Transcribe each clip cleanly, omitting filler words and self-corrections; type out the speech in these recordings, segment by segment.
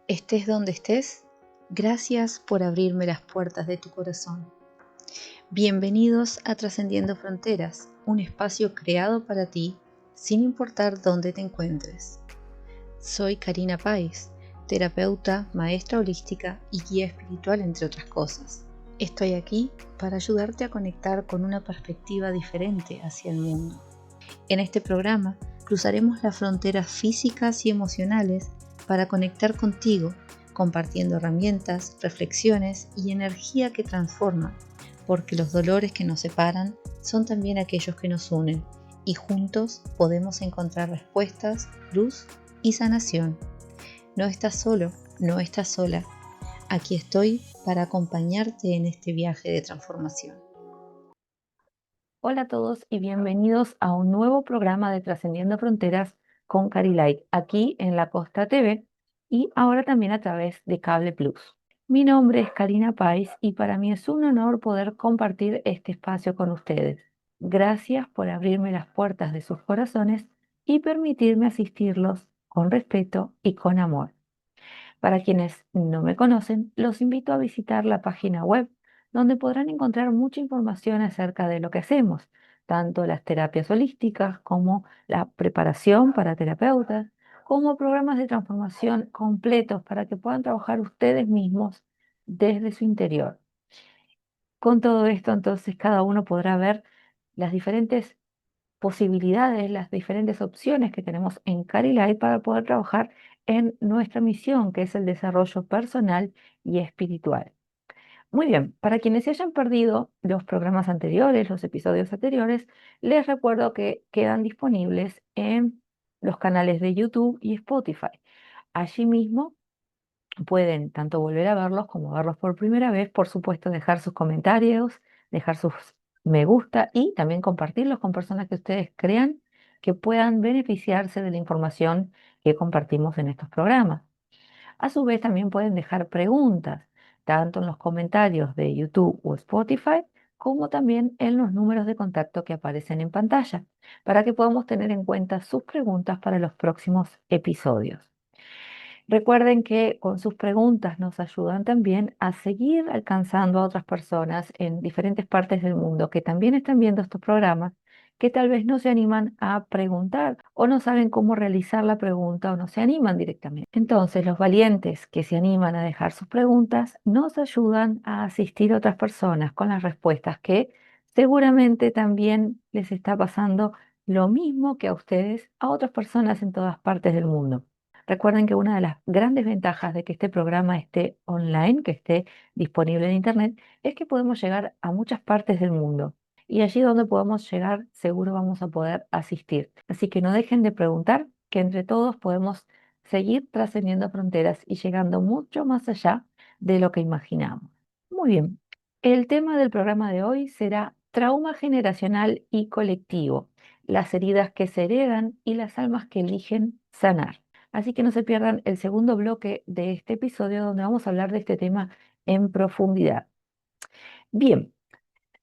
Estés donde estés, gracias por abrirme las puertas de tu corazón. Bienvenidos a Trascendiendo Fronteras, un espacio creado para ti sin importar dónde te encuentres. Soy Karina Pais, terapeuta, maestra holística y guía espiritual, entre otras cosas. Estoy aquí para ayudarte a conectar con una perspectiva diferente hacia el mundo. En este programa cruzaremos las fronteras físicas y emocionales para conectar contigo, compartiendo herramientas, reflexiones y energía que transforman, porque los dolores que nos separan son también aquellos que nos unen y juntos podemos encontrar respuestas, luz y sanación. No estás solo, no estás sola. Aquí estoy para acompañarte en este viaje de transformación. Hola a todos y bienvenidos a un nuevo programa de Trascendiendo Fronteras con Cari Light, aquí en La Costa TV y ahora también a través de Cable Plus. Mi nombre es Karina Pais y para mí es un honor poder compartir este espacio con ustedes. Gracias por abrirme las puertas de sus corazones y permitirme asistirlos con respeto y con amor. Para quienes no me conocen, los invito a visitar la página web, donde podrán encontrar mucha información acerca de lo que hacemos, tanto las terapias holísticas como la preparación para terapeutas, como programas de transformación completos para que puedan trabajar ustedes mismos desde su interior. Con todo esto, entonces, cada uno podrá ver las diferentes posibilidades, las diferentes opciones que tenemos en Carilight para poder trabajar en nuestra misión, que es el desarrollo personal y espiritual. Muy bien, para quienes se hayan perdido los programas anteriores, los episodios anteriores, les recuerdo que quedan disponibles en los canales de YouTube y Spotify. Allí mismo pueden tanto volver a verlos como verlos por primera vez, por supuesto, dejar sus comentarios, dejar sus me gusta y también compartirlos con personas que ustedes crean que puedan beneficiarse de la información que compartimos en estos programas. A su vez, también pueden dejar preguntas, tanto en los comentarios de YouTube o Spotify, como también en los números de contacto que aparecen en pantalla, para que podamos tener en cuenta sus preguntas para los próximos episodios. Recuerden que con sus preguntas nos ayudan también a seguir alcanzando a otras personas en diferentes partes del mundo que también están viendo estos programas, que tal vez no se animan a preguntar o no saben cómo realizar la pregunta o no se animan directamente. Entonces, los valientes que se animan a dejar sus preguntas nos ayudan a asistir a otras personas con las respuestas que seguramente también les está pasando lo mismo que a ustedes, a otras personas en todas partes del mundo. Recuerden que una de las grandes ventajas de que este programa esté online, que esté disponible en Internet, es que podemos llegar a muchas partes del mundo. Y allí donde podamos llegar, seguro vamos a poder asistir. Así que no dejen de preguntar, que entre todos podemos seguir trascendiendo fronteras y llegando mucho más allá de lo que imaginamos. Muy bien, el tema del programa de hoy será trauma generacional y colectivo, las heridas que se heredan y las almas que eligen sanar. Así que no se pierdan el segundo bloque de este episodio donde vamos a hablar de este tema en profundidad. Bien,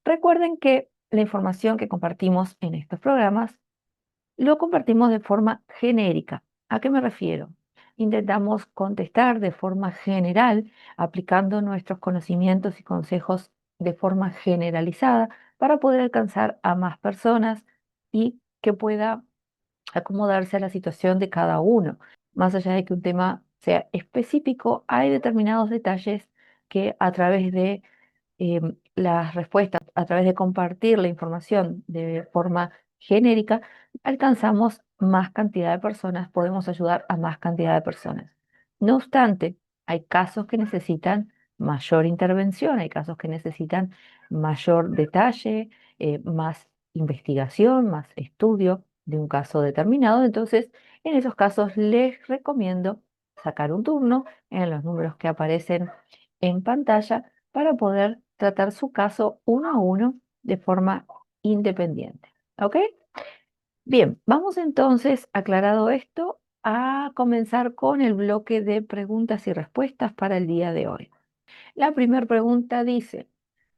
recuerden que la información que compartimos en estos programas lo compartimos de forma genérica. ¿A qué me refiero? Intentamos contestar de forma general, aplicando nuestros conocimientos y consejos de forma generalizada para poder alcanzar a más personas y que pueda acomodarse a la situación de cada uno. Más allá de que un tema sea específico, hay determinados detalles que a través de las respuestas, a través de compartir la información de forma genérica, alcanzamos más cantidad de personas, podemos ayudar a más cantidad de personas. No obstante, hay casos que necesitan mayor intervención, hay casos que necesitan mayor detalle, más investigación, más estudio de un caso determinado. Entonces, en esos casos les recomiendo sacar un turno en los números que aparecen en pantalla para poder tratar su caso uno a uno de forma independiente. ¿Ok? Bien, vamos entonces, aclarado esto, a comenzar con el bloque de preguntas y respuestas para el día de hoy. La primera pregunta dice,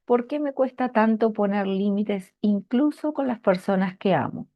¿por qué me cuesta tanto poner límites incluso con las personas que amo?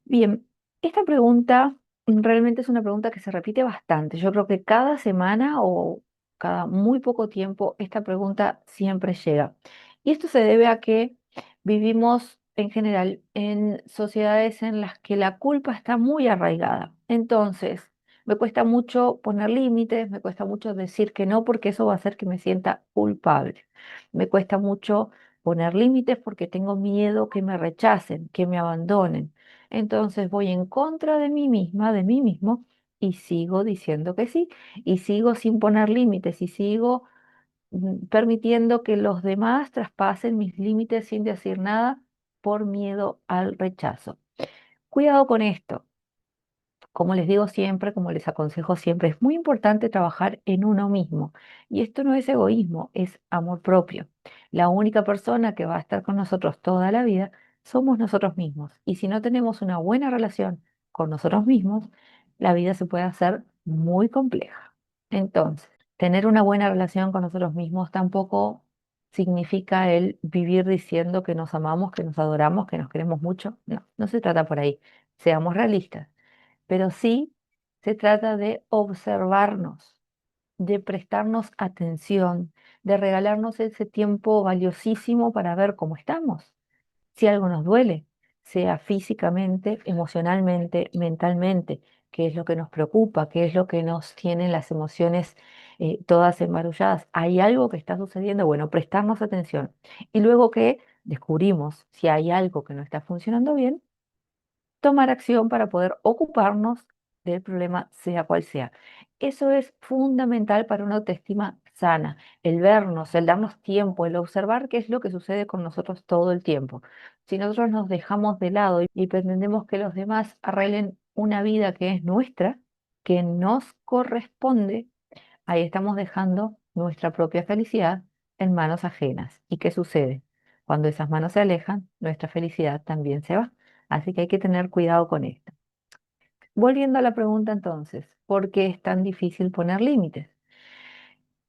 Bien, esta pregunta Realmente es una pregunta que se repite bastante. Yo creo que cada semana o cada muy poco tiempo esta pregunta siempre llega. Y esto se debe a que vivimos en general en sociedades en las que la culpa está muy arraigada. Entonces, me cuesta mucho poner límites, me cuesta mucho decir que no porque eso va a hacer que me sienta culpable. Me cuesta mucho poner límites porque tengo miedo que me rechacen, que me abandonen. Entonces voy en contra de mí misma, de mí mismo, y sigo diciendo que sí, y sigo sin poner límites, y sigo permitiendo que los demás traspasen mis límites sin decir nada por miedo al rechazo. Cuidado con esto. Como les digo siempre, como les aconsejo siempre, es muy importante trabajar en uno mismo. Y esto no es egoísmo, es amor propio. La única persona que va a estar con nosotros toda la vida somos nosotros mismos. Y si no tenemos una buena relación con nosotros mismos, la vida se puede hacer muy compleja. Entonces, tener una buena relación con nosotros mismos tampoco significa el vivir diciendo que nos amamos, que nos adoramos, que nos queremos mucho. No, no se trata por ahí. Seamos realistas, pero sí se trata de observarnos, de prestarnos atención, de regalarnos ese tiempo valiosísimo para ver cómo estamos. Si algo nos duele, sea físicamente, emocionalmente, mentalmente, qué es lo que nos preocupa, qué es lo que nos tiene las emociones todas embarulladas. ¿Hay algo que está sucediendo? Bueno, prestarnos atención. Y luego que descubrimos si hay algo que no está funcionando bien, tomar acción para poder ocuparnos del problema, sea cual sea. Eso es fundamental para una autoestima sana, el vernos, el darnos tiempo, el observar qué es lo que sucede con nosotros todo el tiempo. Si nosotros nos dejamos de lado y pretendemos que los demás arreglen una vida que es nuestra, que nos corresponde, ahí estamos dejando nuestra propia felicidad en manos ajenas. ¿Y qué sucede? Cuando esas manos se alejan, nuestra felicidad también se va. Así que hay que tener cuidado con esto. Volviendo a la pregunta entonces, ¿por qué es tan difícil poner límites?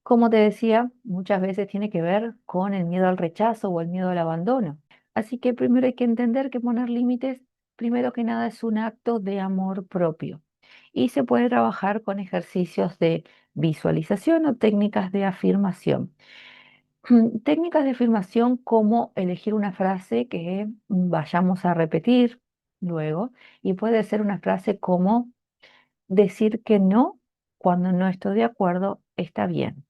Como te decía, muchas veces tiene que ver con el miedo al rechazo o el miedo al abandono. Así que primero hay que entender que poner límites, primero que nada, es un acto de amor propio y se puede trabajar con ejercicios de visualización o técnicas de afirmación. Técnicas de afirmación como elegir una frase que vayamos a repetir luego, y puede ser una frase como decir que no cuando no estoy de acuerdo está bien,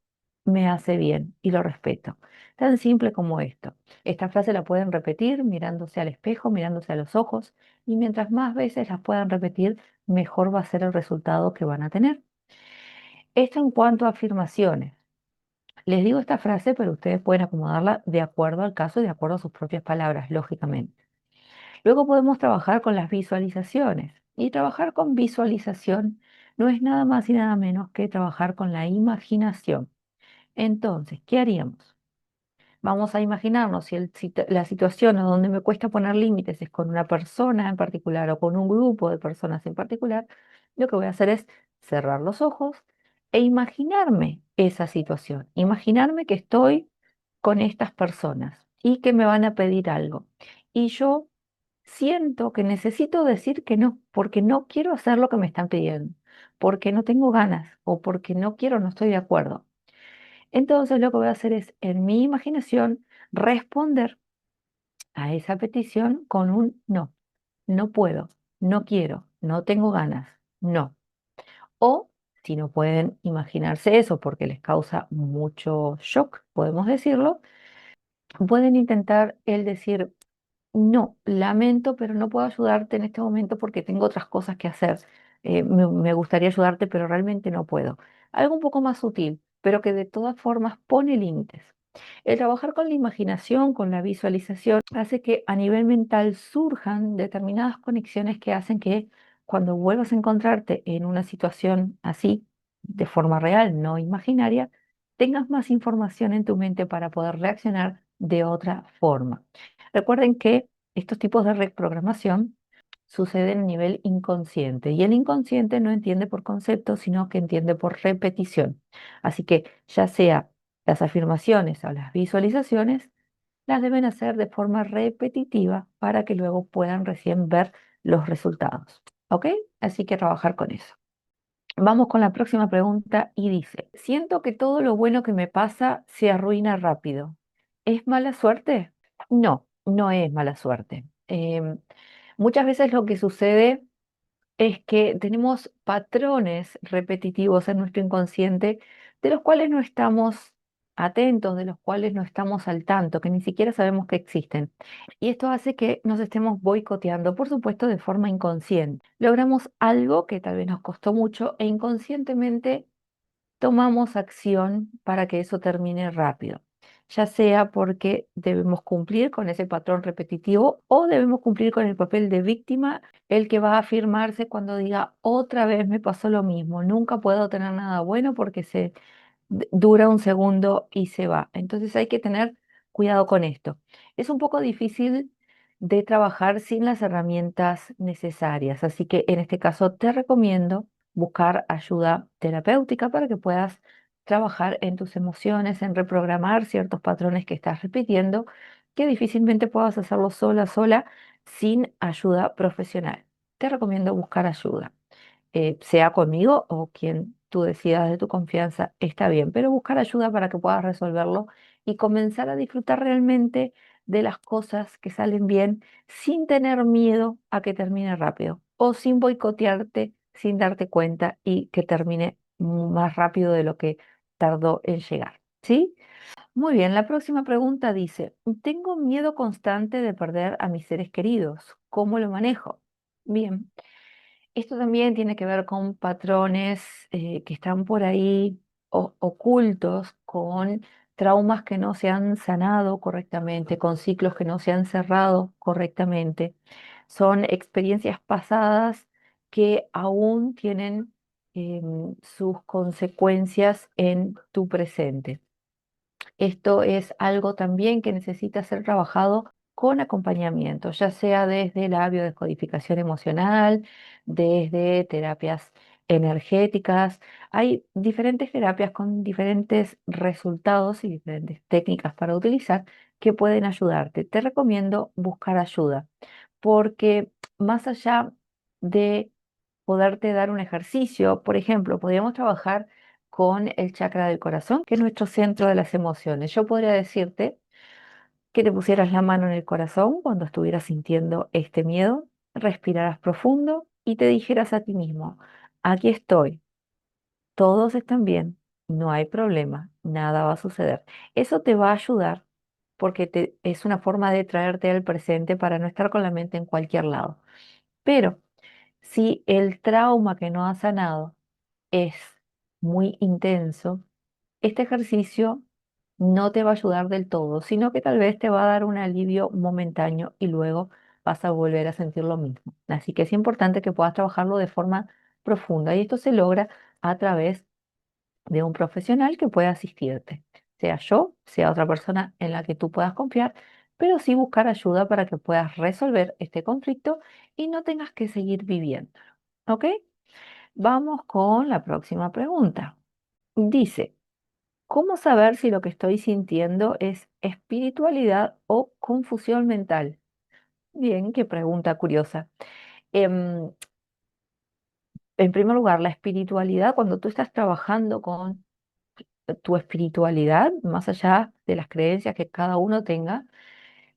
me hace bien y lo respeto. Tan simple como esto. Esta frase la pueden repetir mirándose al espejo, mirándose a los ojos, y mientras más veces las puedan repetir, mejor va a ser el resultado que van a tener. Esto en cuanto a afirmaciones. Les digo esta frase, pero ustedes pueden acomodarla de acuerdo al caso y de acuerdo a sus propias palabras, lógicamente. Luego podemos trabajar con las visualizaciones. Y trabajar con visualización no es nada más y nada menos que trabajar con la imaginación. Entonces, ¿qué haríamos? Vamos a imaginarnos si la situación o donde me cuesta poner límites es con una persona en particular o con un grupo de personas en particular. Lo que voy a hacer es cerrar los ojos e imaginarme esa situación. Imaginarme que estoy con estas personas y que me van a pedir algo. Y yo siento que necesito decir que no, porque no quiero hacer lo que me están pidiendo, porque no tengo ganas o porque no quiero, no estoy de acuerdo. Entonces lo que voy a hacer es, en mi imaginación, responder a esa petición con un no. No puedo, no quiero, no tengo ganas, no. O si no pueden imaginarse eso porque les causa mucho shock, podemos decirlo, pueden intentar el decir, no, lamento, pero no puedo ayudarte en este momento porque tengo otras cosas que hacer. Me gustaría ayudarte, pero realmente no puedo. Algo un poco más sutil, pero que de todas formas pone límites. El trabajar con la imaginación, con la visualización, hace que a nivel mental surjan determinadas conexiones que hacen que cuando vuelvas a encontrarte en una situación así, de forma real, no imaginaria, tengas más información en tu mente para poder reaccionar de otra forma. Recuerden que estos tipos de reprogramación suceden a nivel inconsciente y el inconsciente no entiende por concepto, sino que entiende por repetición. Así que ya sea las afirmaciones o las visualizaciones, las deben hacer de forma repetitiva para que luego puedan recién ver los resultados. ¿Ok? Así que a trabajar con eso. Vamos con la próxima pregunta y dice, siento que todo lo bueno que me pasa se arruina rápido. ¿Es mala suerte? No, no es mala suerte. Muchas veces lo que sucede es que tenemos patrones repetitivos en nuestro inconsciente de los cuales no estamos atentos, de los cuales no estamos al tanto, que ni siquiera sabemos que existen. Y esto hace que nos estemos boicoteando, por supuesto, de forma inconsciente. Logramos algo que tal vez nos costó mucho e inconscientemente tomamos acción para que eso termine rápido, ya sea porque debemos cumplir con ese patrón repetitivo o debemos cumplir con el papel de víctima, el que va a afirmarse cuando diga otra vez me pasó lo mismo, nunca puedo tener nada bueno porque dura un segundo y se va. Entonces hay que tener cuidado con esto. Es un poco difícil de trabajar sin las herramientas necesarias, así que en este caso te recomiendo buscar ayuda terapéutica para que puedas trabajar en tus emociones, en reprogramar ciertos patrones que estás repitiendo, que difícilmente puedas hacerlo sola sin ayuda profesional. Te recomiendo buscar ayuda, sea conmigo o quien tú decidas de tu confianza, está bien, pero buscar ayuda para que puedas resolverlo y comenzar a disfrutar realmente de las cosas que salen bien sin tener miedo a que termine rápido o sin boicotearte sin darte cuenta y que termine más rápido de lo que tardó en llegar. ¿Sí? Muy bien, la próxima pregunta dice, tengo miedo constante de perder a mis seres queridos. ¿Cómo lo manejo? Bien. Esto también tiene que ver con patrones que están por ahí ocultos, con traumas que no se han sanado correctamente, con ciclos que no se han cerrado correctamente. Son experiencias pasadas que aún tienen sus consecuencias en tu presente. Esto es algo también que necesita ser trabajado con acompañamiento, ya sea desde la biodescodificación emocional, desde terapias energéticas. Hay diferentes terapias con diferentes resultados y diferentes técnicas para utilizar que pueden ayudarte. Te recomiendo buscar ayuda porque más allá de poderte dar un ejercicio, por ejemplo, podríamos trabajar con el chakra del corazón, que es nuestro centro de las emociones. Yo podría decirte que te pusieras la mano en el corazón cuando estuvieras sintiendo este miedo, respiraras profundo y te dijeras a ti mismo, aquí estoy, todos están bien, no hay problema, nada va a suceder. Eso te va a ayudar porque es una forma de traerte al presente para no estar con la mente en cualquier lado. Pero si el trauma que no ha sanado es muy intenso, este ejercicio no te va a ayudar del todo, sino que tal vez te va a dar un alivio momentáneo y luego vas a volver a sentir lo mismo. Así que es importante que puedas trabajarlo de forma profunda y esto se logra a través de un profesional que pueda asistirte, sea yo, sea otra persona en la que tú puedas confiar, pero sí buscar ayuda para que puedas resolver este conflicto y no tengas que seguir viviendo. ¿Ok? Vamos con la próxima pregunta. Dice, ¿cómo saber si lo que estoy sintiendo es espiritualidad o confusión mental? Bien, qué pregunta curiosa. Em, en primer lugar, la espiritualidad, cuando tú estás trabajando con tu espiritualidad, más allá de las creencias que cada uno tenga,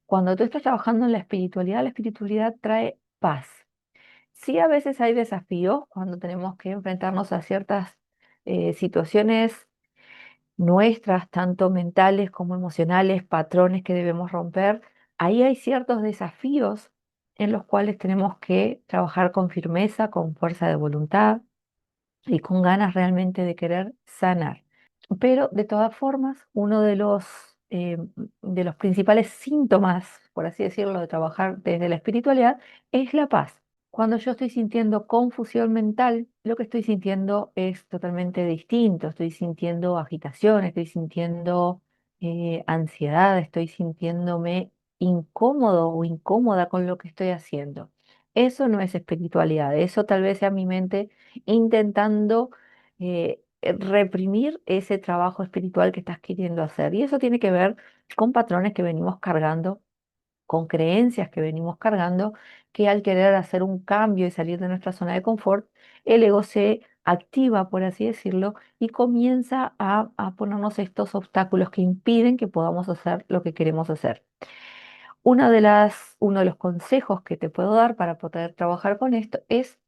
cuando tú estás trabajando en la espiritualidad trae paz. Sí, a veces hay desafíos cuando tenemos que enfrentarnos a ciertas situaciones nuestras, tanto mentales como emocionales, patrones que debemos romper. Ahí hay ciertos desafíos en los cuales tenemos que trabajar con firmeza, con fuerza de voluntad y con ganas realmente de querer sanar. Pero de todas formas, uno de los principales síntomas, por así decirlo, de trabajar desde la espiritualidad es la paz. Cuando yo estoy sintiendo confusión mental, lo que estoy sintiendo es totalmente distinto. Estoy sintiendo agitación, estoy sintiendo ansiedad, estoy sintiéndome incómodo o incómoda con lo que estoy haciendo. Eso no es espiritualidad, eso tal vez sea mi mente intentando reprimir ese trabajo espiritual que estás queriendo hacer. Y eso tiene que ver con patrones que venimos cargando con creencias que venimos cargando, que al querer hacer un cambio y salir de nuestra zona de confort, el ego se activa, por así decirlo, y comienza a ponernos estos obstáculos que impiden que podamos hacer lo que queremos hacer. Uno de los consejos que te puedo dar para poder trabajar con esto es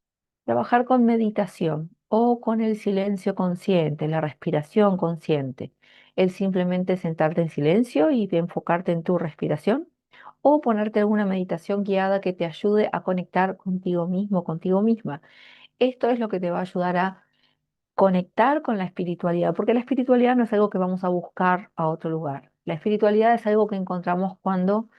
trabajar con meditación o con el silencio consciente, la respiración consciente. El simplemente sentarte en silencio y de enfocarte en tu respiración o ponerte alguna meditación guiada que te ayude a conectar contigo mismo, contigo misma. Esto es lo que te va a ayudar a conectar con la espiritualidad, porque la espiritualidad no es algo que vamos a buscar a otro lugar. La espiritualidad es algo que encontramos cuando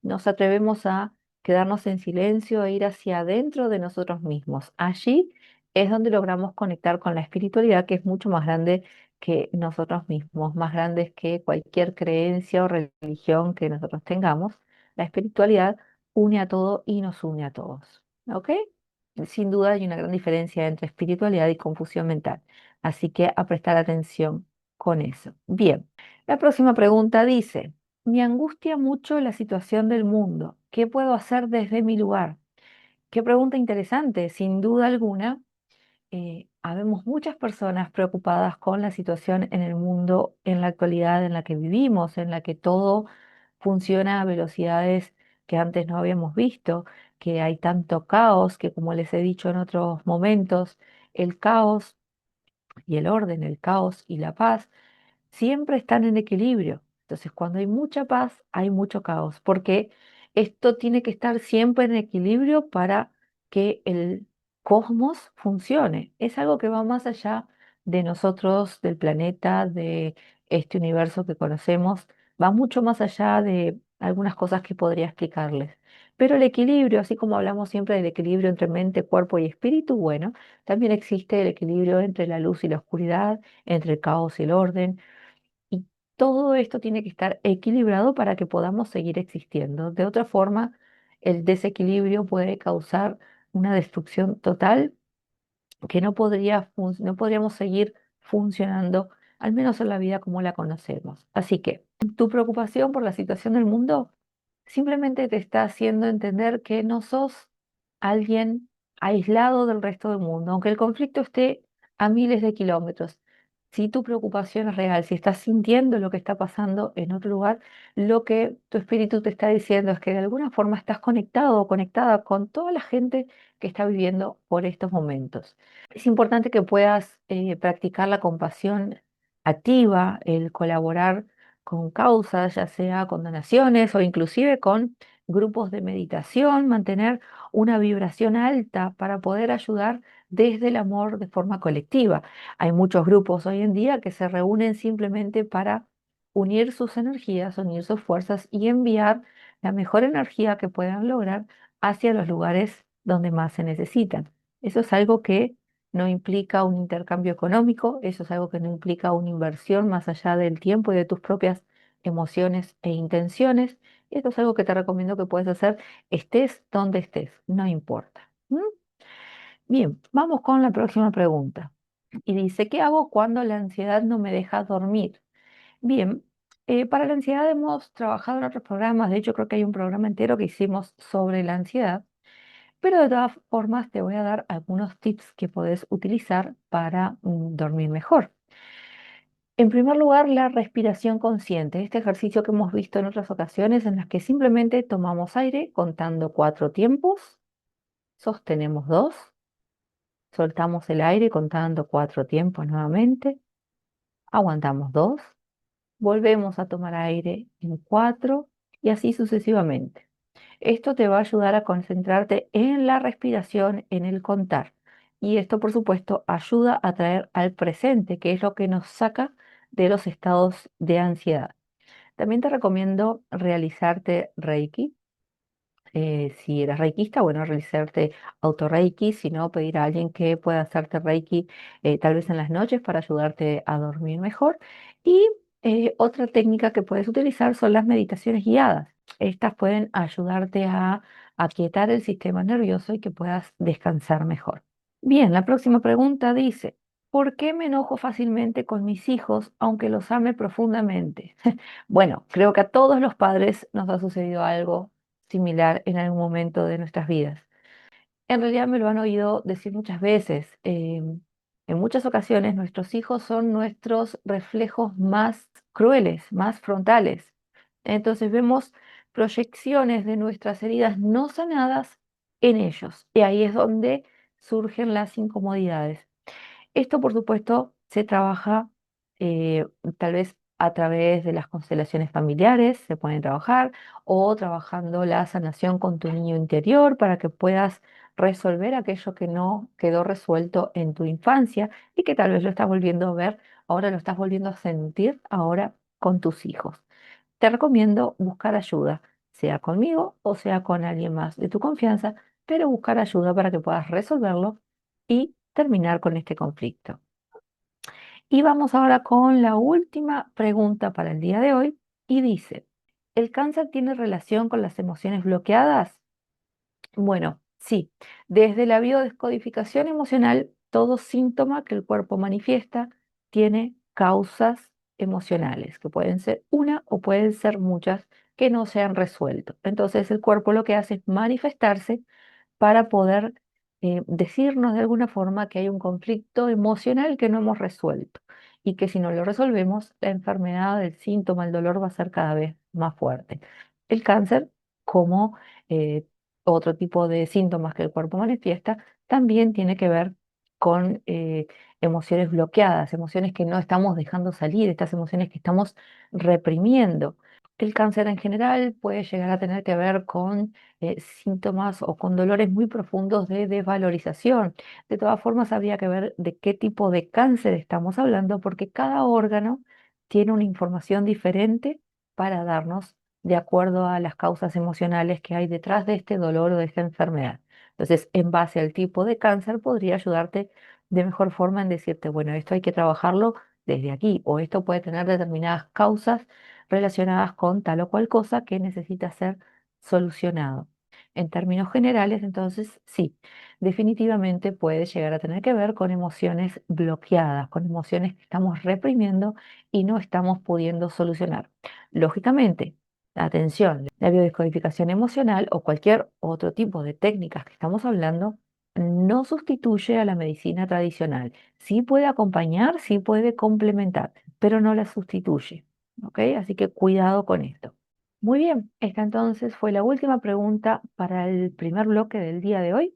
nos atrevemos a quedarnos en silencio e ir hacia adentro de nosotros mismos. Allí es donde logramos conectar con la espiritualidad, que es mucho más grande que nosotros mismos, más grande que cualquier creencia o religión que nosotros tengamos. La espiritualidad une a todo y nos une a todos. ¿Ok? Sin duda hay una gran diferencia entre espiritualidad y confusión mental. Así que a prestar atención con eso. Bien, la próxima pregunta dice, me angustia mucho la situación del mundo. ¿Qué puedo hacer desde mi lugar? Qué pregunta interesante, sin duda alguna. Habemos muchas personas preocupadas con la situación en el mundo en la actualidad en la que vivimos, en la que todo funciona a velocidades que antes no habíamos visto, que hay tanto caos que, como les he dicho en otros momentos, el caos y el orden, el caos y la paz siempre están en equilibrio. Entonces, cuando hay mucha paz, hay mucho caos, porque esto tiene que estar siempre en equilibrio para que el cosmos funcione. Es algo que va más allá de nosotros, del planeta, de este universo que conocemos, va mucho más allá de algunas cosas que podría explicarles. Pero el equilibrio, así como hablamos siempre del equilibrio entre mente, cuerpo y espíritu, bueno, también existe el equilibrio entre la luz y la oscuridad, entre el caos y el orden. Y todo esto tiene que estar equilibrado para que podamos seguir existiendo. De otra forma, el desequilibrio puede causar una destrucción total que no podríamos seguir funcionando, al menos en la vida como la conocemos. Así que tu preocupación por la situación del mundo simplemente te está haciendo entender que no sos alguien aislado del resto del mundo, aunque el conflicto esté a miles de kilómetros. Si tu preocupación es real, si estás sintiendo lo que está pasando en otro lugar, lo que tu espíritu te está diciendo es que de alguna forma estás conectado o conectada con toda la gente que está viviendo por estos momentos. Es importante que puedas practicar la compasión activa, el colaborar con causas, ya sea con donaciones o inclusive con grupos de meditación, mantener una vibración alta para poder ayudar desde el amor de forma colectiva. Hay muchos grupos hoy en día que se reúnen simplemente para unir sus energías, unir sus fuerzas y enviar la mejor energía que puedan lograr hacia los lugares donde más se necesitan. Eso es algo que no implica un intercambio económico, eso es algo que no implica una inversión más allá del tiempo y de tus propias emociones e intenciones. Y esto es algo que te recomiendo que puedes hacer estés donde estés, no importa. ¿Mm? Bien, vamos con la próxima pregunta. Y dice, ¿qué hago cuando la ansiedad no me deja dormir? Bien, para la ansiedad hemos trabajado en otros programas, de hecho creo que hay un programa entero que hicimos sobre la ansiedad. Pero de todas formas te voy a dar algunos tips que podés utilizar para dormir mejor. En primer lugar, la respiración consciente, este ejercicio que hemos visto en otras ocasiones en las que simplemente tomamos aire contando 4 tiempos, sostenemos 2, soltamos el aire contando 4 tiempos nuevamente, aguantamos 2, volvemos a tomar aire en 4 y así sucesivamente. Esto te va a ayudar a concentrarte en la respiración, en el contar. Y esto, por supuesto, ayuda a traer al presente, que es lo que nos saca de los estados de ansiedad. También te recomiendo realizarte Reiki. Si eres reikista, bueno, realizarte autorreiki, si no, pedir a alguien que pueda hacerte reiki tal vez en las noches para ayudarte a dormir mejor. Y otra técnica que puedes utilizar son las meditaciones guiadas. Estas pueden ayudarte a aquietar el sistema nervioso y que puedas descansar mejor. Bien, la próxima pregunta dice, ¿por qué me enojo fácilmente con mis hijos aunque los ame profundamente? Bueno, creo que a todos los padres nos ha sucedido algo similar en algún momento de nuestras vidas. En realidad me lo han oído decir muchas veces. En muchas ocasiones nuestros hijos son nuestros reflejos más crueles, más frontales. Entonces vemos proyecciones de nuestras heridas no sanadas en ellos. Y ahí es donde surgen las incomodidades. Esto, por supuesto, se trabaja eh, tal vez a través de las constelaciones familiares, se pueden trabajar, o trabajando la sanación con tu niño interior para que puedas resolver aquello que no quedó resuelto en tu infancia y que tal vez lo estás volviendo a ver, ahora lo estás volviendo a sentir ahora con tus hijos. Te recomiendo buscar ayuda, sea conmigo o sea con alguien más de tu confianza, pero buscar ayuda para que puedas resolverlo y terminar con este conflicto. Y vamos ahora con la última pregunta para el día de hoy y dice, ¿el cáncer tiene relación con las emociones bloqueadas? Bueno, sí, desde la biodescodificación emocional, todo síntoma que el cuerpo manifiesta tiene causas emocionales, que pueden ser una o pueden ser muchas que no se han resuelto. Entonces el cuerpo lo que hace es manifestarse para poder decirnos de alguna forma que hay un conflicto emocional que no hemos resuelto y que si no lo resolvemos, la enfermedad, el síntoma, el dolor va a ser cada vez más fuerte. El cáncer, como eh, otro tipo de síntomas que el cuerpo manifiesta, también tiene que ver con emociones bloqueadas, emociones que no estamos dejando salir, estas emociones que estamos reprimiendo. El cáncer en general puede llegar a tener que ver con síntomas o con dolores muy profundos de desvalorización. De todas formas, habría que ver de qué tipo de cáncer estamos hablando, porque cada órgano tiene una información diferente para darnos de acuerdo a las causas emocionales que hay detrás de este dolor o de esta enfermedad. Entonces, en base al tipo de cáncer, podría ayudarte de mejor forma en decirte, bueno, esto hay que trabajarlo desde aquí, o esto puede tener determinadas causas relacionadas con tal o cual cosa que necesita ser solucionado. En términos generales, entonces, sí, definitivamente puede llegar a tener que ver con emociones bloqueadas, con emociones que estamos reprimiendo y no estamos pudiendo solucionar. Lógicamente, atención, la biodescodificación emocional o cualquier otro tipo de técnicas que estamos hablando no sustituye a la medicina tradicional. Sí puede acompañar, sí puede complementar, pero no la sustituye. ¿Ok? Así que cuidado con esto. Muy bien, esta entonces fue la última pregunta para el primer bloque del día de hoy.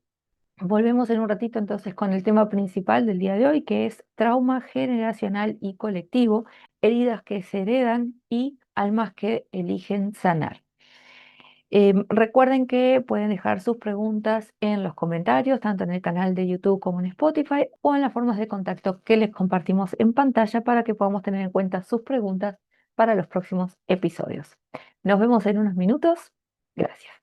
Volvemos en un ratito entonces con el tema principal del día de hoy, que es trauma generacional y colectivo, heridas que se heredan y almas que eligen sanar. Recuerden que pueden dejar sus preguntas en los comentarios, tanto en el canal de YouTube como en Spotify, o en las formas de contacto que les compartimos en pantalla para que podamos tener en cuenta sus preguntas para los próximos episodios. Nos vemos en unos minutos. Gracias.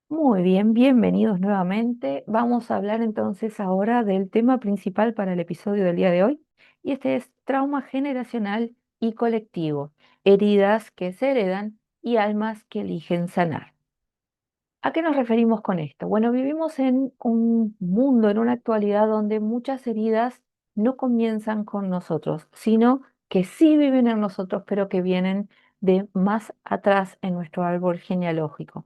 Muy bien, bienvenidos nuevamente. Vamos a hablar entonces ahora del tema principal para el episodio del día de hoy, y este es trauma generacional y colectivo, heridas que se heredan y almas que eligen sanar. ¿A qué nos referimos con esto? Bueno, vivimos en un mundo, en una actualidad donde muchas heridas no comienzan con nosotros, sino que sí viven en nosotros, pero que vienen de más atrás en nuestro árbol genealógico.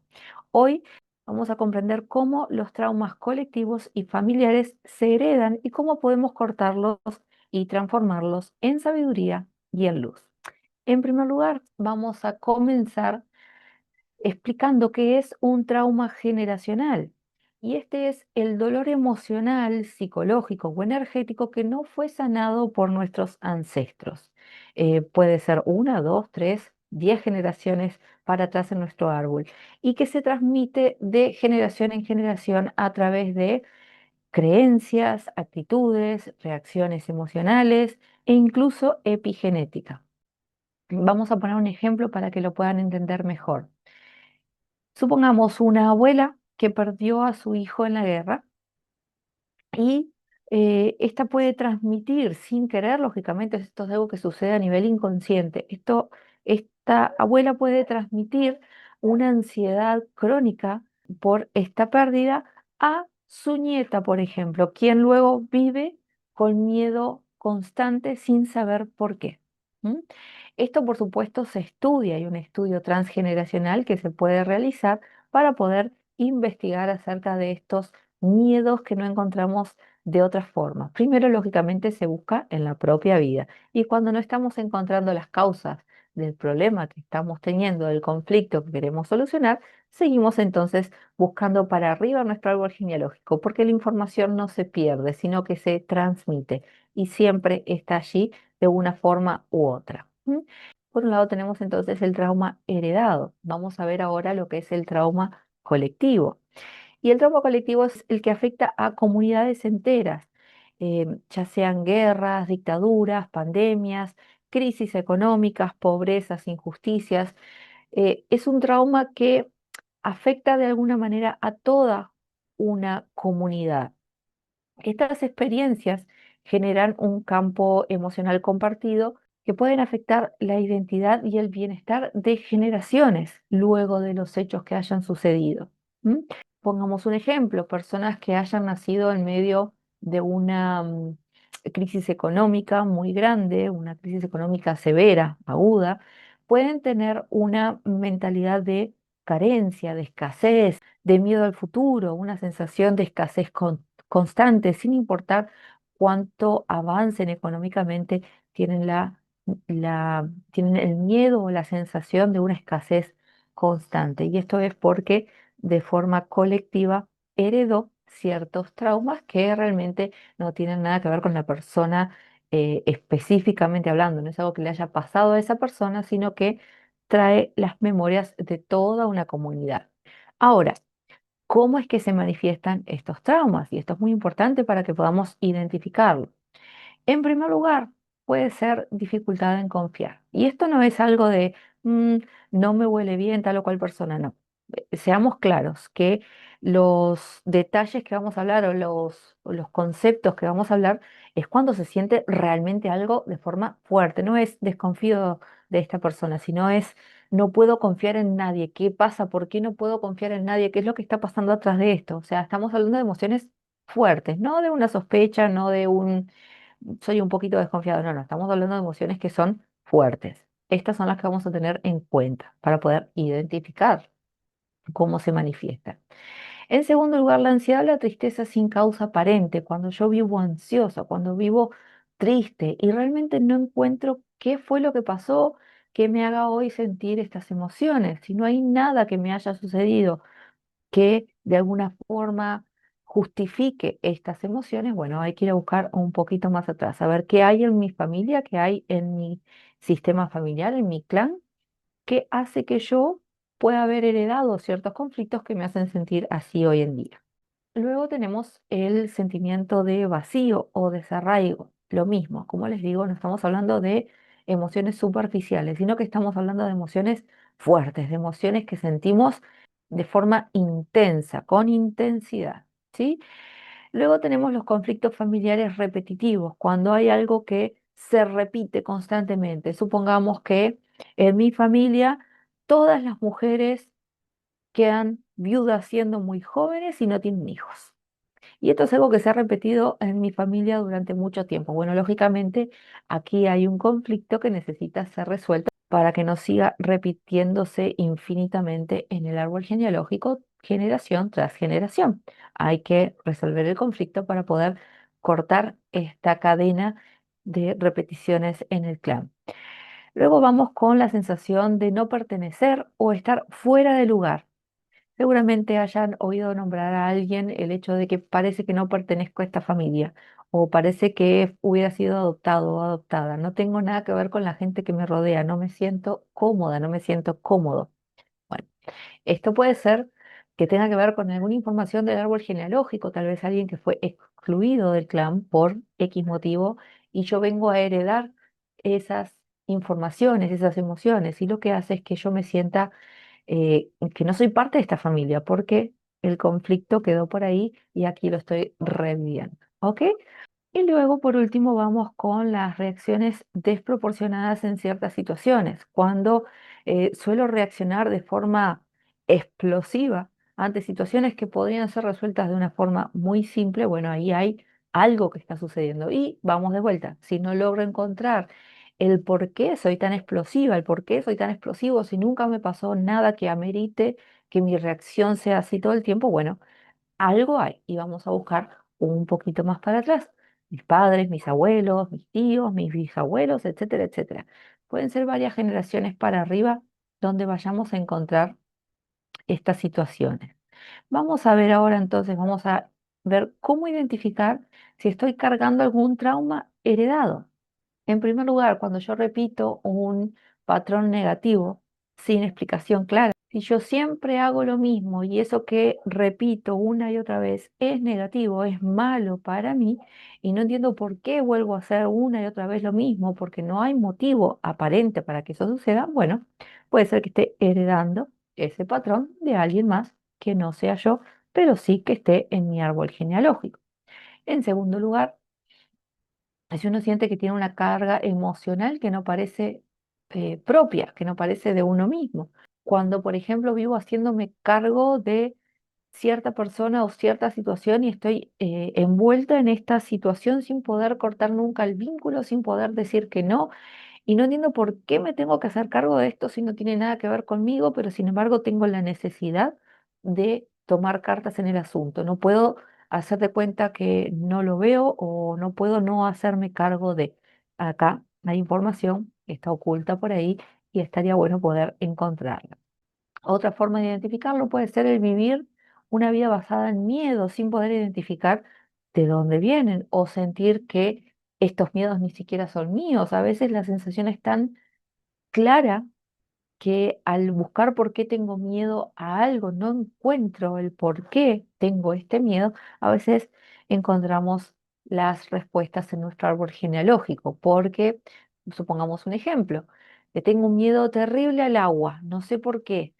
Hoy vamos a comprender cómo los traumas colectivos y familiares se heredan y cómo podemos cortarlos y transformarlos en sabiduría y en luz. En primer lugar, vamos a comenzar explicando qué es un trauma generacional. Y este es el dolor emocional, psicológico o energético que no fue sanado por nuestros ancestros. Puede ser una, dos, tres, 10 generaciones para atrás en nuestro árbol y que se transmite de generación en generación a través de creencias, actitudes, reacciones emocionales e incluso epigenética. Vamos a poner un ejemplo para que lo puedan entender mejor. Supongamos una abuela que perdió a su hijo en la guerra y esta puede transmitir sin querer, lógicamente esto es algo que sucede a nivel inconsciente. Esta abuela puede transmitir una ansiedad crónica por esta pérdida a su nieta, por ejemplo, quien luego vive con miedo constante sin saber por qué. ¿M? Esto, por supuesto, se estudia, hay un estudio transgeneracional que se puede realizar para poder investigar acerca de estos miedos que no encontramos de otras formas. Primero, lógicamente, se busca en la propia vida. Y cuando no estamos encontrando las causas del problema que estamos teniendo, del conflicto que queremos solucionar, seguimos entonces buscando para arriba nuestro árbol genealógico, porque la información no se pierde, sino que se transmite y siempre está allí de una forma u otra. ¿Mm? Por un lado tenemos entonces el trauma heredado. Vamos a ver ahora lo que es el trauma colectivo. Y el trauma colectivo es el que afecta a comunidades enteras, ya sean guerras, dictaduras, pandemias, crisis económicas, pobrezas, injusticias. Es un trauma que afecta de alguna manera a toda una comunidad. Estas experiencias generan un campo emocional compartido que pueden afectar la identidad y el bienestar de generaciones luego de los hechos que hayan sucedido. ¿M? Pongamos un ejemplo, personas que hayan nacido en medio de una crisis económica muy grande, una crisis económica severa, aguda, pueden tener una mentalidad de carencia, de escasez, de miedo al futuro, una sensación de escasez constante, sin importar cuánto avancen económicamente, tienen tienen el miedo o la sensación de una escasez constante. Y esto es porque de forma colectiva heredó ciertos traumas que realmente no tienen nada que ver con la persona específicamente hablando, no es algo que le haya pasado a esa persona, sino que trae las memorias de toda una comunidad. Ahora, ¿cómo es que se manifiestan estos traumas? Y esto es muy importante para que podamos identificarlo. En primer lugar, puede ser dificultad en confiar. Y esto no es algo de "Mm, no me huele bien tal o cual persona", no. Seamos claros que los detalles que vamos a hablar o los conceptos que vamos a hablar es cuando se siente realmente algo de forma fuerte. No es desconfío de esta persona, sino es no puedo confiar en nadie. ¿Qué pasa? ¿Por qué no puedo confiar en nadie? ¿Qué es lo que está pasando atrás de esto? O sea, estamos hablando de emociones fuertes, no de una sospecha, no de un soy un poquito desconfiado. No, no, estamos hablando de emociones que son fuertes. Estas son las que vamos a tener en cuenta para poder identificar cómo se manifiesta. En segundo lugar, la ansiedad o la tristeza sin causa aparente. Cuando yo vivo ansiosa, cuando vivo triste y realmente no encuentro qué fue lo que pasó que me haga hoy sentir estas emociones. Si no hay nada que me haya sucedido que de alguna forma justifique estas emociones, bueno, hay que ir a buscar un poquito más atrás, a ver qué hay en mi familia, qué hay en mi sistema familiar, en mi clan, que hace que yo pueda haber heredado ciertos conflictos que me hacen sentir así hoy en día. Luego tenemos el sentimiento de vacío o desarraigo. Lo mismo, como les digo, no estamos hablando de emociones superficiales, sino que estamos hablando de emociones fuertes, de emociones que sentimos de forma intensa, con intensidad, ¿sí? Luego tenemos los conflictos familiares repetitivos, cuando hay algo que se repite constantemente. Supongamos que en mi familia todas las mujeres quedan viudas siendo muy jóvenes y no tienen hijos. Y esto es algo que se ha repetido en mi familia durante mucho tiempo. Bueno, lógicamente aquí hay un conflicto que necesita ser resuelto para que no siga repitiéndose infinitamente en el árbol genealógico generación tras generación. Hay que resolver el conflicto para poder cortar esta cadena de repeticiones en el clan. Luego vamos con la sensación de no pertenecer o estar fuera de lugar. Seguramente hayan oído nombrar a alguien el hecho de que parece que no pertenezco a esta familia o parece que hubiera sido adoptado o adoptada. No tengo nada que ver con la gente que me rodea, no me siento cómoda, no me siento cómodo. Bueno, esto puede ser que tenga que ver con alguna información del árbol genealógico, tal vez alguien que fue excluido del clan por X motivo y yo vengo a heredar esas informaciones, esas emociones y lo que hace es que yo me sienta que no soy parte de esta familia porque el conflicto quedó por ahí y aquí lo estoy reviviendo. ¿Ok? Y luego, por último, vamos con las reacciones desproporcionadas en ciertas situaciones. Cuando suelo reaccionar de forma explosiva ante situaciones que podrían ser resueltas de una forma muy simple, bueno, ahí hay algo que está sucediendo. Y vamos de vuelta, si no logro encontrar el por qué soy tan explosiva, el por qué soy tan explosivo, si nunca me pasó nada que amerite que mi reacción sea así todo el tiempo, bueno, algo hay y vamos a buscar un poquito más para atrás. Mis padres, mis abuelos, mis tíos, mis bisabuelos, etcétera, etcétera. Pueden ser varias generaciones para arriba donde vayamos a encontrar estas situaciones. Vamos a ver ahora entonces, vamos a ver cómo identificar si estoy cargando algún trauma heredado. En primer lugar, cuando yo repito un patrón negativo sin explicación clara, si yo siempre hago lo mismo y eso que repito una y otra vez es negativo, es malo para mí y no entiendo por qué vuelvo a hacer una y otra vez lo mismo, porque no hay motivo aparente para que eso suceda, bueno, puede ser que esté heredando ese patrón de alguien más que no sea yo, pero sí que esté en mi árbol genealógico. En segundo lugar, si uno siente que tiene una carga emocional que no parece propia, que no parece de uno mismo. Cuando, por ejemplo, vivo haciéndome cargo de cierta persona o cierta situación y estoy envuelta en esta situación sin poder cortar nunca el vínculo, sin poder decir que no, y no entiendo por qué me tengo que hacer cargo de esto si no tiene nada que ver conmigo, pero sin embargo tengo la necesidad de tomar cartas en el asunto. No puedo hacer de cuenta que no lo veo o no puedo no hacerme cargo de. Acá hay información que está oculta por ahí y estaría bueno poder encontrarla. Otra forma de identificarlo puede ser el vivir una vida basada en miedo sin poder identificar de dónde vienen o sentir que estos miedos ni siquiera son míos. A veces la sensación es tan clara que al buscar por qué tengo miedo a algo, no encuentro el por qué tengo este miedo, a veces encontramos las respuestas en nuestro árbol genealógico, porque, supongamos un ejemplo, le tengo un miedo terrible al agua, no sé por qué.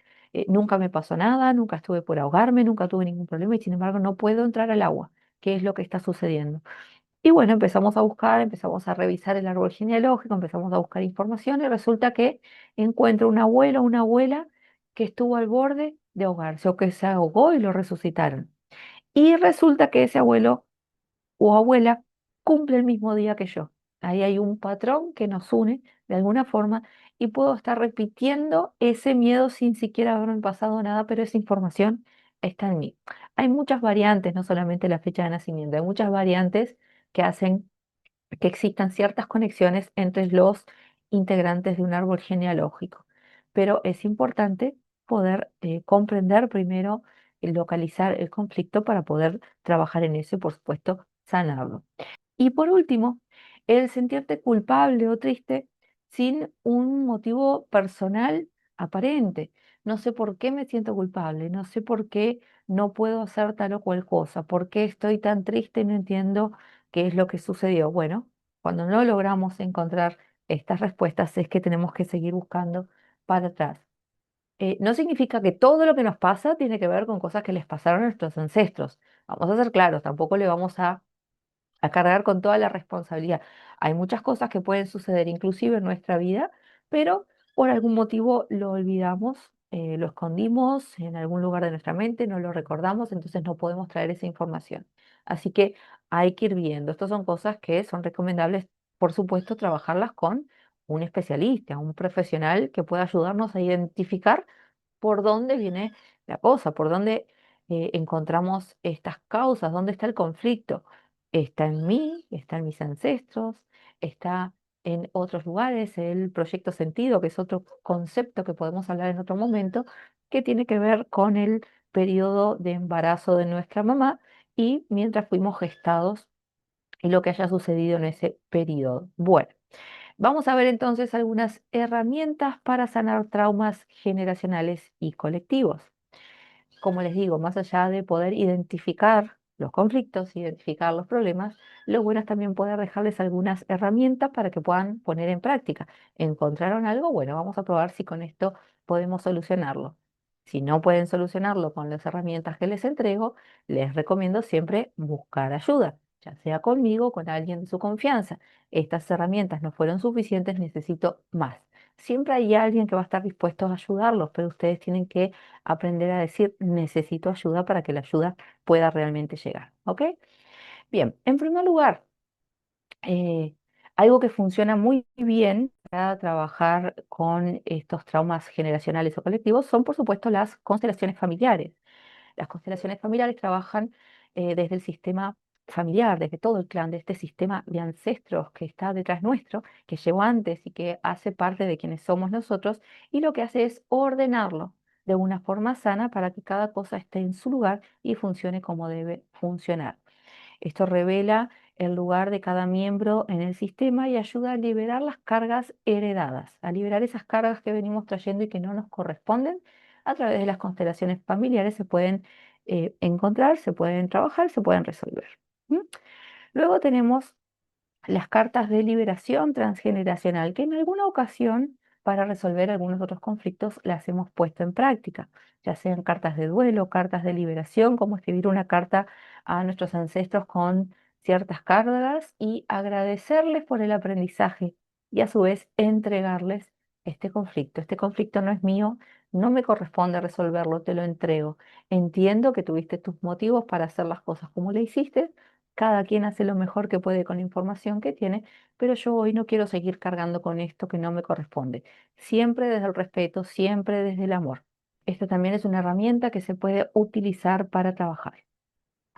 Nunca me pasó nada, nunca estuve por ahogarme, nunca tuve ningún problema y sin embargo no puedo entrar al agua. ¿Qué es lo que está sucediendo? Y bueno, empezamos a buscar, empezamos a revisar el árbol genealógico, empezamos a buscar información y resulta que encuentro un abuelo o una abuela que estuvo al borde de ahogarse o que se ahogó y lo resucitaron. Y resulta que ese abuelo o abuela cumple el mismo día que yo. Ahí hay un patrón que nos une de alguna forma y puedo estar repitiendo ese miedo sin siquiera haberme pasado nada, pero esa información está en mí. Hay muchas variantes, no solamente la fecha de nacimiento, hay muchas variantes que hacen que existan ciertas conexiones entre los integrantes de un árbol genealógico. Pero es importante poder comprender primero, localizar el conflicto para poder trabajar en eso y, por supuesto, sanarlo. Y por último, el sentirte culpable o triste sin un motivo personal aparente. No sé por qué me siento culpable, no sé por qué no puedo hacer tal o cual cosa, por qué estoy tan triste y no entiendo qué es lo que sucedió. Bueno, cuando no logramos encontrar estas respuestas es que tenemos que seguir buscando para atrás. No significa que todo lo que nos pasa tiene que ver con cosas que les pasaron a nuestros ancestros. Vamos a ser claros, tampoco le vamos a cargar con toda la responsabilidad. Hay muchas cosas que pueden suceder inclusive en nuestra vida, pero por algún motivo lo olvidamos, lo escondimos en algún lugar de nuestra mente, no lo recordamos, entonces no podemos traer esa información. Así que hay que ir viendo. Estas son cosas que son recomendables, por supuesto, trabajarlas con un especialista, un profesional que pueda ayudarnos a identificar por dónde viene la cosa, por dónde encontramos estas causas, dónde está el conflicto. Está en mí, está en mis ancestros, está en otros lugares, el proyecto sentido, que es otro concepto que podemos hablar en otro momento, que tiene que ver con el periodo de embarazo de nuestra mamá y mientras fuimos gestados y lo que haya sucedido en ese periodo. Bueno, vamos a ver entonces algunas herramientas para sanar traumas generacionales y colectivos. Como les digo, más allá de poder identificar los conflictos, identificar los problemas, lo bueno es también poder dejarles algunas herramientas para que puedan poner en práctica. ¿Encontraron algo? Bueno, vamos a probar si con esto podemos solucionarlo. Si no pueden solucionarlo con las herramientas que les entrego, les recomiendo siempre buscar ayuda, ya sea conmigo o con alguien de su confianza. Estas herramientas no fueron suficientes, necesito más. siempre hay alguien que va a estar dispuesto a ayudarlos, pero ustedes tienen que aprender a decir necesito ayuda para que la ayuda pueda realmente llegar. ¿Ok? Bien, en primer lugar, eh, algo que funciona muy bien para trabajar con estos traumas generacionales o colectivos son, por supuesto, las constelaciones familiares. Las constelaciones familiares trabajan desde el sistema familiar, desde todo el clan, de este sistema de ancestros que está detrás nuestro, que llegó antes y que hace parte de quienes somos nosotros, y lo que hace es ordenarlo de una forma sana para que cada cosa esté en su lugar y funcione como debe funcionar. Esto revela el lugar de cada miembro en el sistema y ayuda a liberar las cargas heredadas, a liberar esas cargas que venimos trayendo y que no nos corresponden. A través de las constelaciones familiares se pueden encontrar, se pueden trabajar, se pueden resolver. ¿Mm? Luego tenemos las cartas de liberación transgeneracional, que en alguna ocasión, para resolver algunos otros conflictos, las hemos puesto en práctica, ya sean cartas de duelo, cartas de liberación, como escribir una carta a nuestros ancestros con ciertas cargas y agradecerles por el aprendizaje y a su vez entregarles este conflicto. Este conflicto no es mío, no me corresponde resolverlo, te lo entrego. Entiendo que tuviste tus motivos para hacer las cosas como le hiciste, cada quien hace lo mejor que puede con la información que tiene, pero yo hoy no quiero seguir cargando con esto que no me corresponde. Siempre desde el respeto, siempre desde el amor. Esto también es una herramienta que se puede utilizar para trabajar.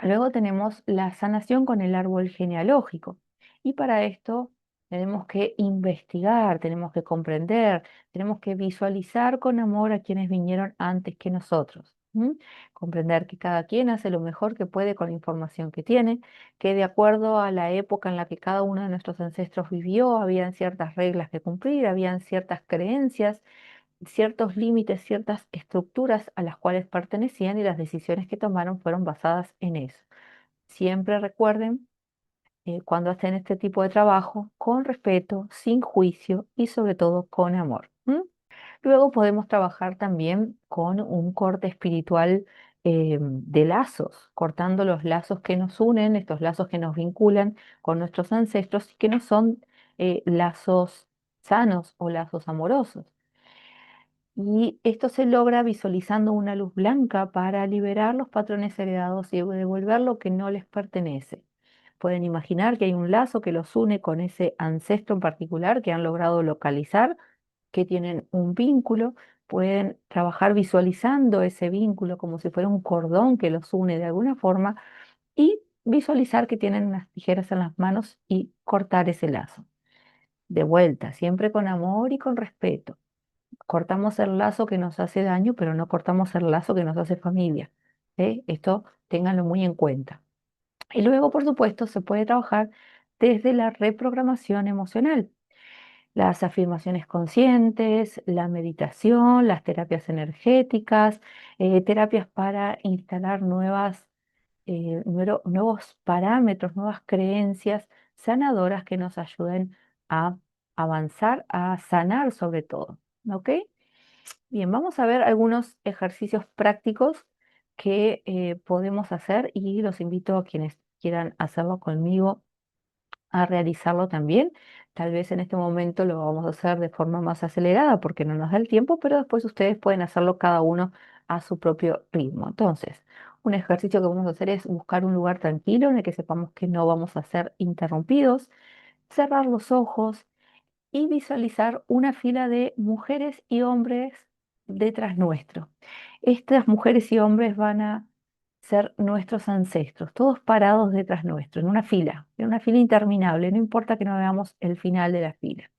Luego tenemos la sanación con el árbol genealógico. Y para esto tenemos que investigar, tenemos que comprender, tenemos que visualizar con amor a quienes vinieron antes que nosotros. ¿M? Comprender que cada quien hace lo mejor que puede con la información que tiene, que de acuerdo a la época en la que cada uno de nuestros ancestros vivió, habían ciertas reglas que cumplir, habían ciertas creencias, ciertos límites, ciertas estructuras a las cuales pertenecían y las decisiones que tomaron fueron basadas en eso. Siempre recuerden, cuando hacen este tipo de trabajo, con respeto, sin juicio y sobre todo con amor. ¿M? Luego podemos trabajar también con un corte espiritual de lazos, cortando los lazos que nos unen, estos lazos que nos vinculan con nuestros ancestros y que no son lazos sanos o lazos amorosos. Y esto se logra visualizando una luz blanca para liberar los patrones heredados y devolver lo que no les pertenece. Pueden imaginar que hay un lazo que los une con ese ancestro en particular que han logrado localizar, que tienen un vínculo. Pueden trabajar visualizando ese vínculo como si fuera un cordón que los une de alguna forma y visualizar que tienen unas tijeras en las manos y cortar ese lazo. De vuelta, siempre con amor y con respeto. Cortamos el lazo que nos hace daño, pero no cortamos el lazo que nos hace familia. Esto ténganlo muy en cuenta. Y luego, por supuesto, se puede trabajar desde la reprogramación emocional, las afirmaciones conscientes, la meditación, las terapias energéticas, terapias para instalar nuevos parámetros, nuevas creencias sanadoras que nos ayuden a avanzar, a sanar sobre todo. ¿Ok? Bien, vamos a ver algunos ejercicios prácticos que podemos hacer y los invito a quienes quieran hacerlo conmigo a realizarlo también. Tal vez en este momento lo vamos a hacer de forma más acelerada porque no nos da el tiempo, pero después ustedes pueden hacerlo cada uno a su propio ritmo. Entonces, un ejercicio que vamos a hacer es buscar un lugar tranquilo en el que sepamos que no vamos a ser interrumpidos, cerrar los ojos y visualizar una fila de mujeres y hombres detrás nuestro. Estas mujeres y hombres van a ser nuestros ancestros, todos parados detrás nuestro, en una fila interminable, no importa que no veamos el final de la fila.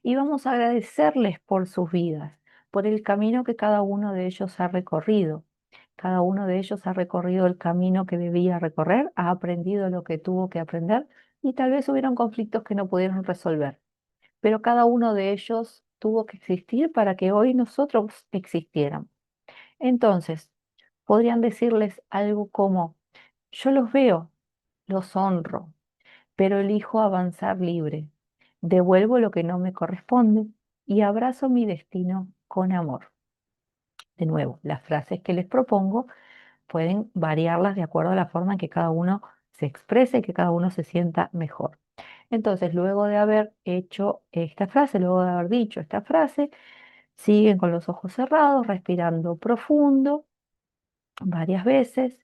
Y vamos a agradecerles por sus vidas, por el camino que cada uno de ellos ha recorrido. Cada uno de ellos ha recorrido el camino que debía recorrer, ha aprendido lo que tuvo que aprender y tal vez hubieron conflictos que no pudieron resolver, pero cada uno de ellos tuvo que existir para que hoy nosotros existiéramos. Entonces, podrían decirles algo como, yo los veo, los honro, pero elijo avanzar libre, devuelvo lo que no me corresponde y abrazo mi destino con amor. De nuevo, las frases que les propongo pueden variarlas de acuerdo a la forma en que cada uno se exprese y que cada uno se sienta mejor. Entonces, luego de haber hecho esta frase, luego de haber dicho esta frase, siguen con los ojos cerrados, respirando profundo varias veces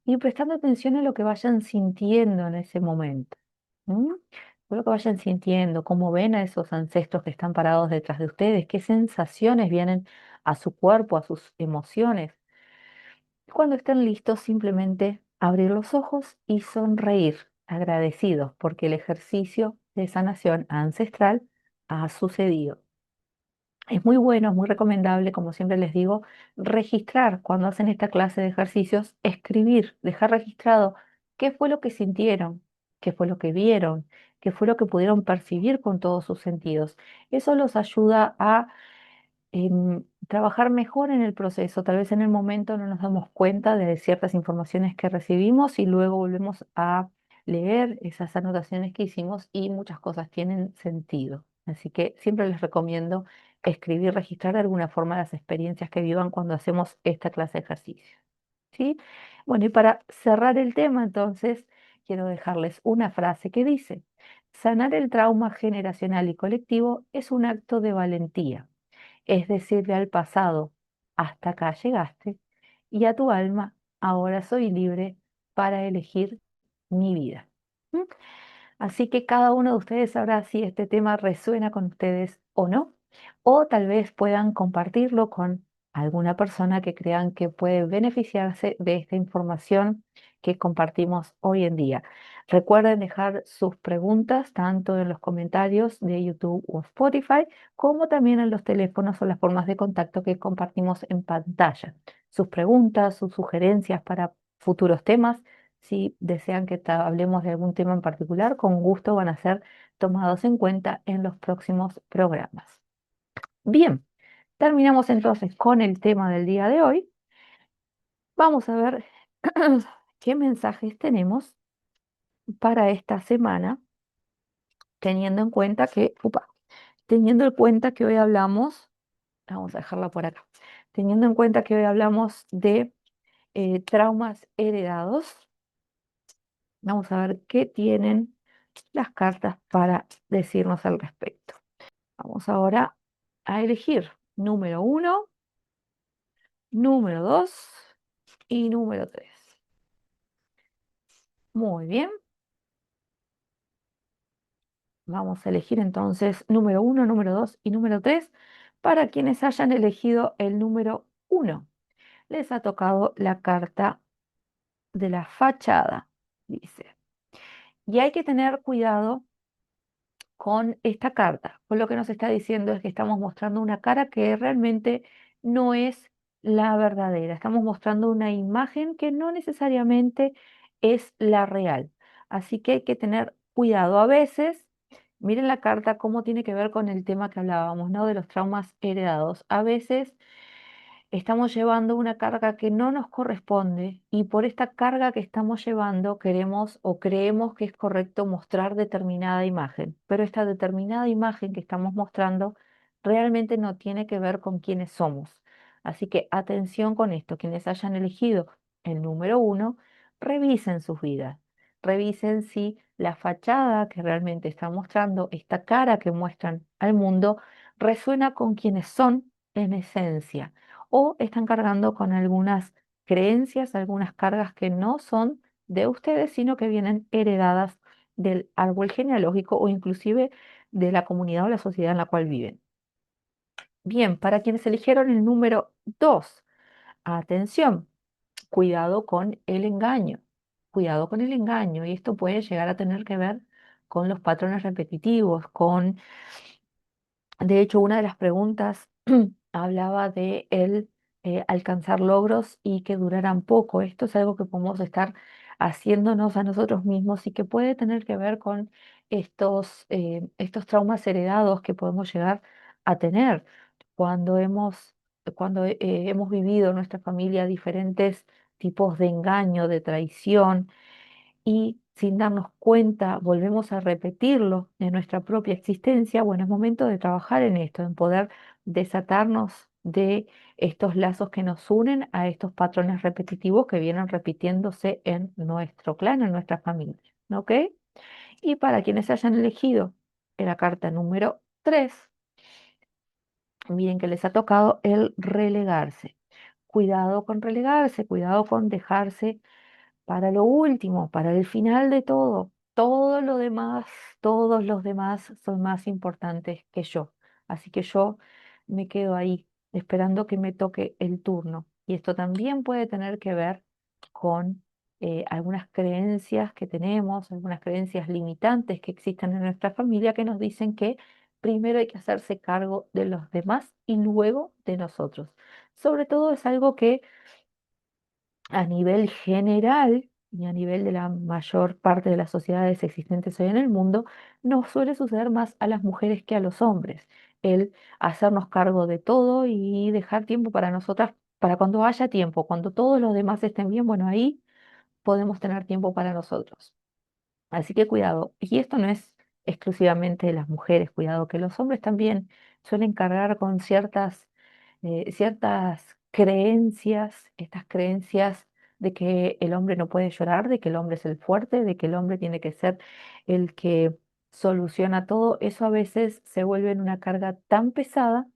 y prestando atención a lo que vayan sintiendo en ese momento. ¿M? Lo que vayan sintiendo, cómo ven a esos ancestros que están parados detrás de ustedes, qué sensaciones vienen a su cuerpo, a sus emociones. Cuando estén listos, simplemente abrir los ojos y sonreír, agradecidos porque el ejercicio de sanación ancestral ha sucedido. Es muy bueno, es muy recomendable, como siempre les digo, registrar cuando hacen esta clase de ejercicios, escribir, dejar registrado qué fue lo que sintieron, qué fue lo que vieron, qué fue lo que pudieron percibir con todos sus sentidos. Eso los ayuda a trabajar mejor en el proceso. Tal vez en el momento no nos damos cuenta de ciertas informaciones que recibimos y luego volvemos a leer esas anotaciones que hicimos y muchas cosas tienen sentido. Así que siempre les recomiendo escribir, registrar de alguna forma las experiencias que vivan cuando hacemos esta clase de ejercicio. ¿Sí? Bueno, y para cerrar el tema, entonces, quiero dejarles una frase que dice, sanar el trauma generacional y colectivo es un acto de valentía, es decirle al pasado, hasta acá llegaste, y a tu alma, ahora soy libre para elegir mi vida. ¿Mm? Así que cada uno de ustedes sabrá si este tema resuena con ustedes o no, o tal vez puedan compartirlo con alguna persona que crean que puede beneficiarse de esta información que compartimos hoy en día. Recuerden dejar sus preguntas tanto en los comentarios de YouTube o Spotify, como también en los teléfonos o las formas de contacto que compartimos en pantalla. Sus preguntas, sus sugerencias para futuros temas, si desean que hablemos de algún tema en particular, con gusto van a ser tomados en cuenta en los próximos programas. Bien, terminamos entonces con el tema del día de hoy. Vamos a ver qué mensajes tenemos para esta semana, teniendo en cuenta que, teniendo en cuenta que hoy hablamos, vamos a dejarla por acá, teniendo en cuenta que hoy hablamos de traumas heredados, vamos a ver qué tienen las cartas para decirnos al respecto. Vamos ahora a elegir número 1, número 2 y número 3. Muy bien. Vamos a elegir entonces número 1, número 2 y número 3 para quienes hayan elegido el número 1. Les ha tocado la carta de la fachada, dice. Y hay que tener cuidado con esta carta. Pues lo que nos está diciendo es que estamos mostrando una cara que realmente no es la verdadera. Estamos mostrando una imagen que no necesariamente es la real. Así que hay que tener cuidado. A veces, miren la carta cómo tiene que ver con el tema que hablábamos, ¿no? De los traumas heredados. A veces estamos llevando una carga que no nos corresponde y por esta carga que estamos llevando queremos o creemos que es correcto mostrar determinada imagen, pero esta determinada imagen que estamos mostrando realmente no tiene que ver con quiénes somos. Así que atención con esto, quienes hayan elegido el número 1, revisen sus vidas, revisen si la fachada que realmente están mostrando, esta cara que muestran al mundo, resuena con quienes son en esencia o están cargando con algunas creencias, algunas cargas que no son de ustedes, sino que vienen heredadas del árbol genealógico o inclusive de la comunidad o la sociedad en la cual viven. Bien, para quienes eligieron el número 2, atención, cuidado con el engaño, cuidado con el engaño, y esto puede llegar a tener que ver con los patrones repetitivos, con de hecho, una de las preguntas hablaba de el alcanzar logros y que duraran poco. Esto es algo que podemos estar haciéndonos a nosotros mismos y que puede tener que ver con estos traumas heredados que podemos llegar a tener cuando hemos vivido en nuestra familia diferentes tipos de engaño, de traición y sin darnos cuenta volvemos a repetirlo en nuestra propia existencia, bueno, es momento de trabajar en esto, en poder desatarnos de estos lazos que nos unen a estos patrones repetitivos que vienen repitiéndose en nuestro clan, en nuestra familia, ¿ok? Y para quienes hayan elegido la carta número 3, miren que les ha tocado el relegarse. Cuidado con relegarse, cuidado con dejarse para lo último, para el final de todo. Todo lo demás, todos los demás son más importantes que yo. Así que yo me quedo ahí esperando que me toque el turno. Y esto también puede tener que ver con algunas creencias que tenemos, algunas creencias limitantes que existen en nuestra familia que nos dicen que primero hay que hacerse cargo de los demás y luego de nosotros. Sobre todo es algo que a nivel general y a nivel de la mayor parte de las sociedades existentes hoy en el mundo, nos suele suceder más a las mujeres que a los hombres. El hacernos cargo de todo y dejar tiempo para nosotras, para cuando haya tiempo, cuando todos los demás estén bien, bueno, ahí podemos tener tiempo para nosotros. Así que cuidado. Y esto no es exclusivamente de las mujeres, cuidado, que los hombres también suelen cargar con ciertas creencias, estas creencias de que el hombre no puede llorar, de que el hombre es el fuerte, de que el hombre tiene que ser el que soluciona todo. Eso a veces se vuelve en una carga tan pesada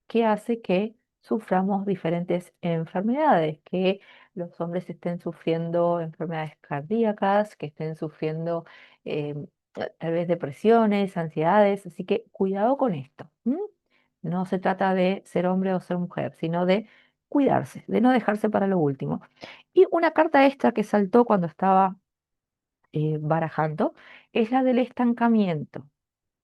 que hace que suframos diferentes enfermedades, que los hombres estén sufriendo enfermedades cardíacas, que estén sufriendo tal vez depresiones, ansiedades, así que cuidado con esto. ¿M? No se trata de ser hombre o ser mujer, sino de cuidarse, de no dejarse para lo último. Y una carta extra que saltó cuando estaba barajando es la del estancamiento.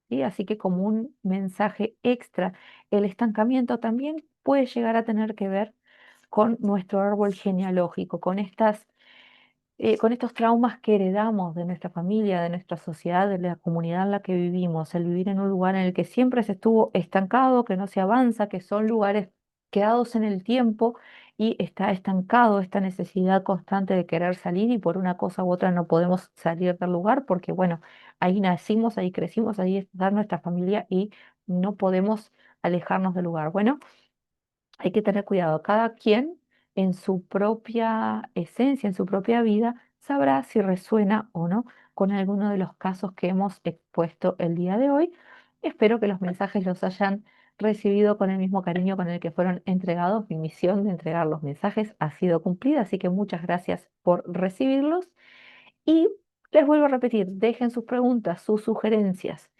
¿Sí? Así que como un mensaje extra, el estancamiento también puede llegar a tener que ver con nuestro árbol genealógico, con estos traumas que heredamos de nuestra familia, de nuestra sociedad, de la comunidad en la que vivimos, el vivir en un lugar en el que siempre se estuvo estancado, que no se avanza, que son lugares quedados en el tiempo y está estancado esta necesidad constante de querer salir y por una cosa u otra no podemos salir del lugar porque, bueno, ahí nacimos, ahí crecimos, ahí está nuestra familia y no podemos alejarnos del lugar. Bueno, hay que tener cuidado. Cada quien en su propia esencia, en su propia vida, sabrá si resuena o no con alguno de los casos que hemos expuesto el día de hoy. Espero que los mensajes los hayan recibido con el mismo cariño con el que fueron entregados. Mi misión de entregar los mensajes ha sido cumplida, así que muchas gracias por recibirlos. Y les vuelvo a repetir, dejen sus preguntas, sus sugerencias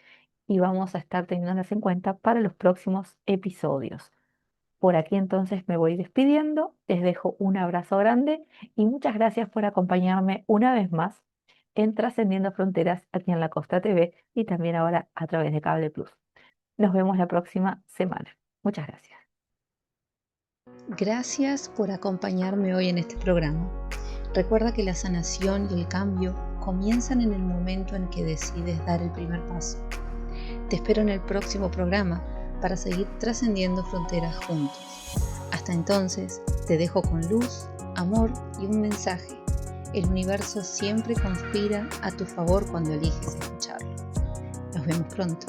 y vamos a estar teniéndolas en cuenta para los próximos episodios. Por aquí entonces me voy despidiendo, les dejo un abrazo grande y muchas gracias por acompañarme una vez más en Trascendiendo Fronteras aquí en la Costa TV y también ahora a través de Cable Plus. Nos vemos la próxima semana. Muchas gracias. Gracias por acompañarme hoy en este programa. Recuerda que la sanación y el cambio comienzan en el momento en que decides dar el primer paso. Te espero en el próximo programa para seguir trascendiendo fronteras juntos. Hasta entonces, te dejo con luz, amor y un mensaje. El universo siempre conspira a tu favor cuando eliges escucharlo. Nos vemos pronto.